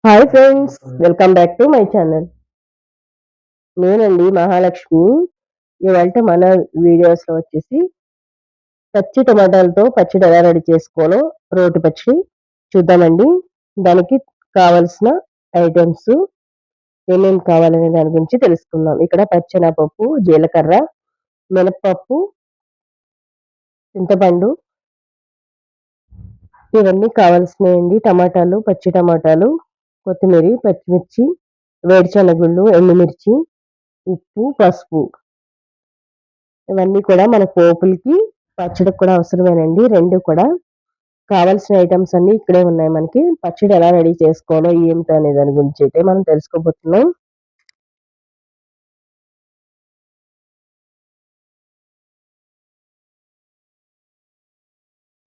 Hi friends, welcome back to my channel. నేనండి మహాలక్ష్మి. ఇవాళ మన వీడియోస్లో వచ్చేసి పచ్చి టమాటాలతో పచ్చడి ఎలా రెడీ చేసుకోవాలో రోటి పచ్చడి చూద్దామండి. దానికి కావలసిన ఐటమ్స్ ఏమేమి కావాలనే దాని గురించి తెలుసుకుందాం. ఇక్కడ పచ్చెనపప్పు, జీలకర్ర, మినపప్పు, చింతపండు ఇవన్నీ కావాల్సినయండి. టమాటాలు, పచ్చి టమాటాలు, కొత్తిమీర, పచ్చిమిర్చి, వేరుశనగుళ్ళు, ఎండుమిర్చి, ఉప్పు, పసుపు ఇవన్నీ కూడా మన పోపులకి, పచ్చడికి కూడా అవసరమేనండి. 2 కూడా కావాల్సిన ఐటెమ్స్ అన్నీ ఇక్కడే ఉన్నాయి మనకి. పచ్చడి ఎలా రెడీ చేసుకోవాలో ఏంటి అనే దాని గురించి అయితే మనం తెలుసుకోబోతున్నాం.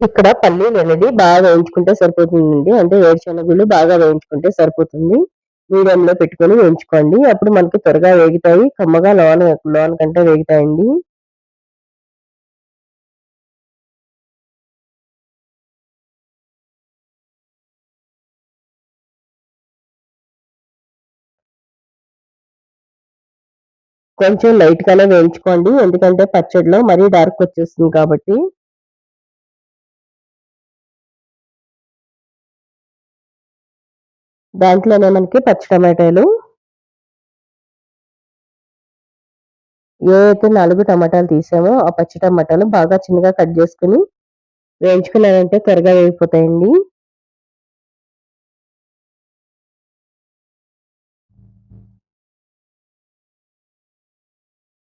ఇక్కడ పల్లీలు అనేది బాగా వేయించుకుంటే సరిపోతుందండి. అంటే వేరుశనగుళ్ళు బాగా వేయించుకుంటే సరిపోతుంది. మీడియంలో పెట్టుకొని వేయించుకోండి. అప్పుడు మనకి త్వరగా వేగుతాయి. కమ్మగా లోనకంటే వేగుతాయండి. కొంచెం లైట్ గానే వేయించుకోండి. ఎందుకంటే పచ్చడిలో మరీ డార్క్ వచ్చేస్తుంది కాబట్టి. దాంట్లోనే మనకి పచ్చి టమాటాలు ఏవైతే 4 టమాటాలు తీసామో ఆ పచ్చి టమాటాలు బాగా చిన్నగా కట్ చేసుకొని వేయించుకున్నారంటే త్వరగా వేగిపోతాయండి.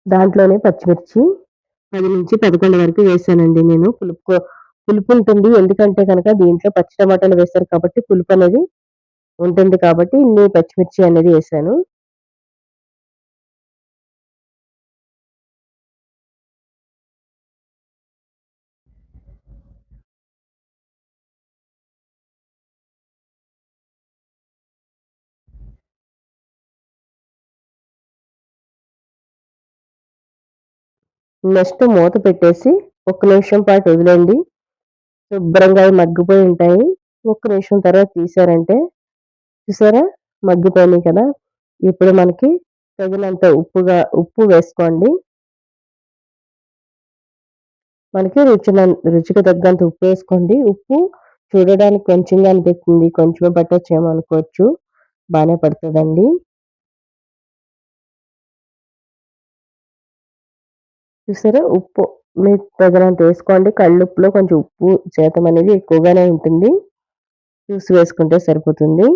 దాంట్లోనే పచ్చిమిర్చి 10-11 వరకు వేసానండి నేను. పులుపు ఉంటుంది. ఎందుకంటే గనక దీంట్లో పచ్చి టమాటాలు వేశారు కాబట్టి పులుపు అనేది ఉంటుంది కాబట్టి ఇన్ని పచ్చిమిర్చి అనేది వేసాను. నెక్స్ట్ మూత పెట్టేసి ఒక్క నిమిషం పాటు వదిలేయండి. శుభ్రంగా అవి మగ్గిపోయి ఉంటాయి. ఒక్క నిమిషం తర్వాత తీశారంటే చూసారా మగ్గిపోయినాయి కదా! ఇప్పుడు మనకి తగినంత ఉప్పు వేసుకోండి. మనకి రుచికి తగ్గంత ఉప్పు వేసుకోండి. ఉప్పు చూడడానికి కొంచెంగా అనిపిస్తుంది. కొంచెమే పట్టొచ్చేమో అనుకోవచ్చు. బానే పడతదండి. చూసారా ఉప్పు మీకు తగినంత వేసుకోండి. కల్లుప్పులో కొంచెం ఉప్పు శాతం అనేది ఎక్కువగానే ఉంటుంది. చూసి వేసుకుంటే సరిపోతుంది.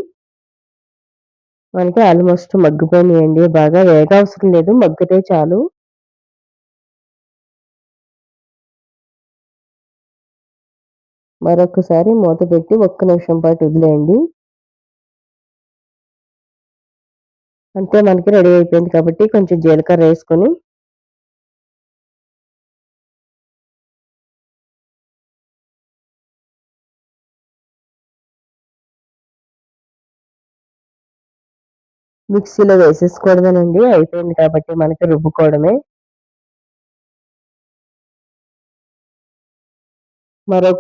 మనకి ఆల్మోస్ట్ మగ్గిపోయినాయండి. బాగా వేగవసరం లేదు. మగ్గితే చాలు. మరొకసారి మూత పెట్టి ఒక్క నిమిషం పాటు వదిలేయండి. అంతే మనకి రెడీ అయిపోయింది కాబట్టి కొంచెం జీలకర్ర వేసుకొని మిక్సీలో వేసేసుకోవడమేనండి. అయిపోయింది కాబట్టి మనకి రుబ్బుకోవడమే. మరో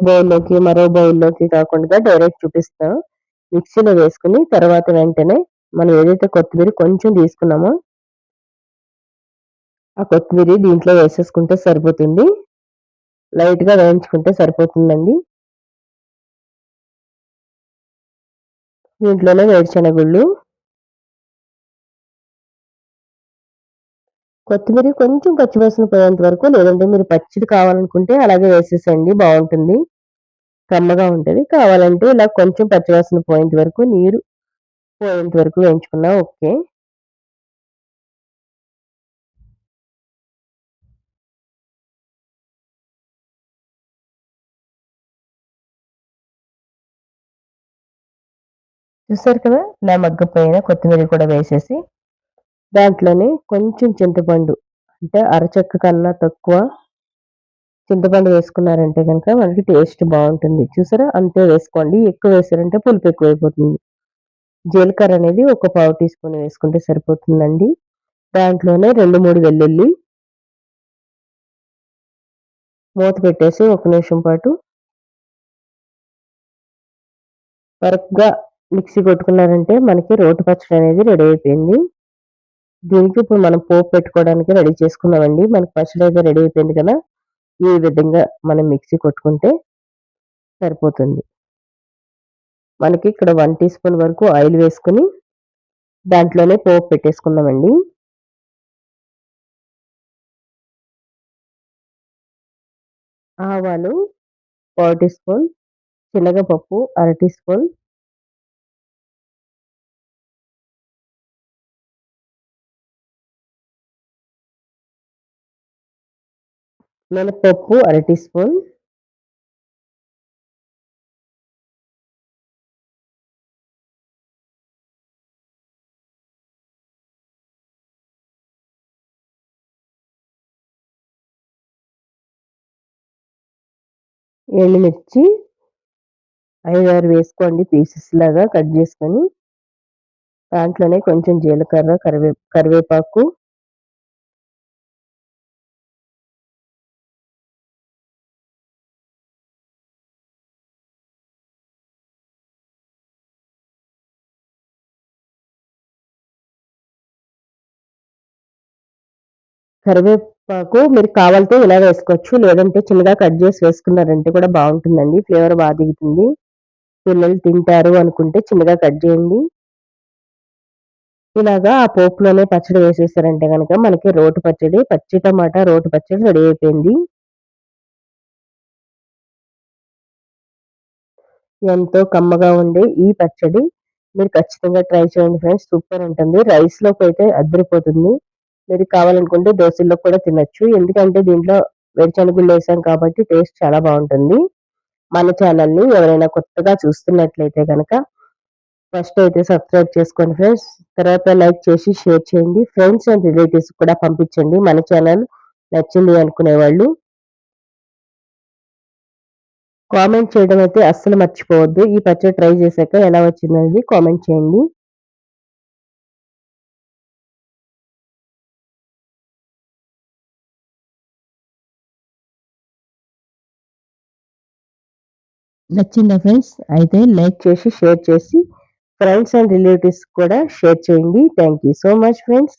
బౌల్‌లోకి కాకుండా డైరెక్ట్ చూపిస్తా. మిక్సీలో వేసుకొని తర్వాత వెంటనే మనం ఏదైతే కొత్తిమీర కొంచెం తీసుకున్నామో ఆ కొత్తిమీర దీంట్లో వేసేసుకుంటే సరిపోతుంది. లైట్‌గా వేయించుకుంటే సరిపోతుందండి. దీంట్లోనే వేరుశనగుళ్ళు, కొత్తిమీర కొంచెం పచ్చివాసన పోయేంత వరకు లేదంటే మీరు పచ్చిది కావాలనుకుంటే అలాగే వేసేసేయండి బావుంటుంది. కమ్మగా ఉంటది. కావాలంటే ఇలా కొంచెం పచ్చివాసన పోయేంత వరకు నీరు పోయేంత వరకు వేయించుకున్నా ఓకే. చూసారు కదా! ఇలా మగ్గిపోయిన కొత్తిమీర కూడా వేసేసి దాంట్లోనే కొంచెం చింతపండు అంటే అరచెక్క కన్నా తక్కువ చింతపండు వేసుకున్నారంటే గనక మనకి టేస్ట్ బావుంటుంది. చూసారా? అంతే వేసుకోండి. ఎక్కువ వేసారంటే పులుపు ఎక్కువైపోతుంది. జీలకర్ర అనేది ఒక పావు టీ స్పూన్ వేసుకుంటే సరిపోతుందండి. దాంట్లోనే 2, 3 వెల్లుల్లి మూత పెట్టేసి ఒక నిమిషం పాటు బరక్గా మిక్సీ కొట్టుకున్నారంటే మనకి రోటి పచ్చడి అనేది రెడీ అయిపోయింది. దీనికి ఇప్పుడు మనం పోపు పెట్టుకోవడానికి రెడీ చేసుకుందామండి. మనకి పచ్చడి అయితే రెడీ అయిపోయింది కదా! ఈ విధంగా మనం మిక్సీ కొట్టుకుంటే సరిపోతుంది. మనకి ఇక్కడ 1 టీ స్పూన్ వరకు ఆయిల్ వేసుకొని దాంట్లోనే పోపు పెట్టేసుకుందామండి. ఆవాలు పావు టీ స్పూన్, శనగపప్పు అర టీ స్పూన్, మినపప్పు అర టీ స్పూన్, ఎండుమిర్చి 5, 6 వేసుకోండి పీసెస్ లాగా కట్ చేసుకొని. దాంట్లోనే కొంచెం జీలకర్ర, కరివేపాకు, మీరు కావాలంటే ఇలా వేసుకోవచ్చు. లేదంటే చిన్నగా కట్ చేసి వేసుకున్నారంటే కూడా బావుంటుందండి. ఫ్లేవర్ దిగుతుంది. పిల్లలు తింటారు అనుకుంటే చిన్నగా కట్ చేయండి. ఇలాగా ఆ పోపులోనే పచ్చడి వేసేసారంటే గనక మనకి రోటి పచ్చడి, పచ్చి టమాటా రోటి పచ్చడి రెడీ అయిపోయింది. ఎంతో కమ్మగా ఉండే ఈ పచ్చడి మీరు ఖచ్చితంగా ట్రై చేయండి ఫ్రెండ్స్. సూపర్ ఉంటుంది. రైస్‌లోకైతే అదిరిపోతుంది. మీరు కావాలనుకుంటే దోసల్లో కూడా తినొచ్చు. ఎందుకంటే దీంట్లో వేరుశనగుళ్ళేసాం కాబట్టి టేస్ట్ చాలా బావుంటుంది. మన ఛానల్‌ని ఎవరైనా కొత్తగా చూస్తున్నట్లయితే గనక ఫస్ట్ అయితే సబ్స్క్రైబ్ చేసుకోండి ఫ్రెండ్స్. తర్వాత లైక్ చేసి షేర్ చేయండి. ఫ్రెండ్స్ అండ్ రిలేటివ్స్ కూడా పంపించండి. మన ఛానల్ నచ్చింది అనుకునేవాళ్ళు. కామెంట్ చేయడం అయితే అస్సలు మర్చిపోవద్దు. ఈ పచ్చడి ట్రై చేశాక ఎలా వచ్చిందనేది కామెంట్ చేయండి. నచ్చిందా ఫ్రెండ్స్? అయితే లైక్ చేసి, షేర్ చేసి ఫ్రెండ్స్ అండ్ రిలేటివ్స్ కూడా షేర్ చేయండి. Thank you so much friends.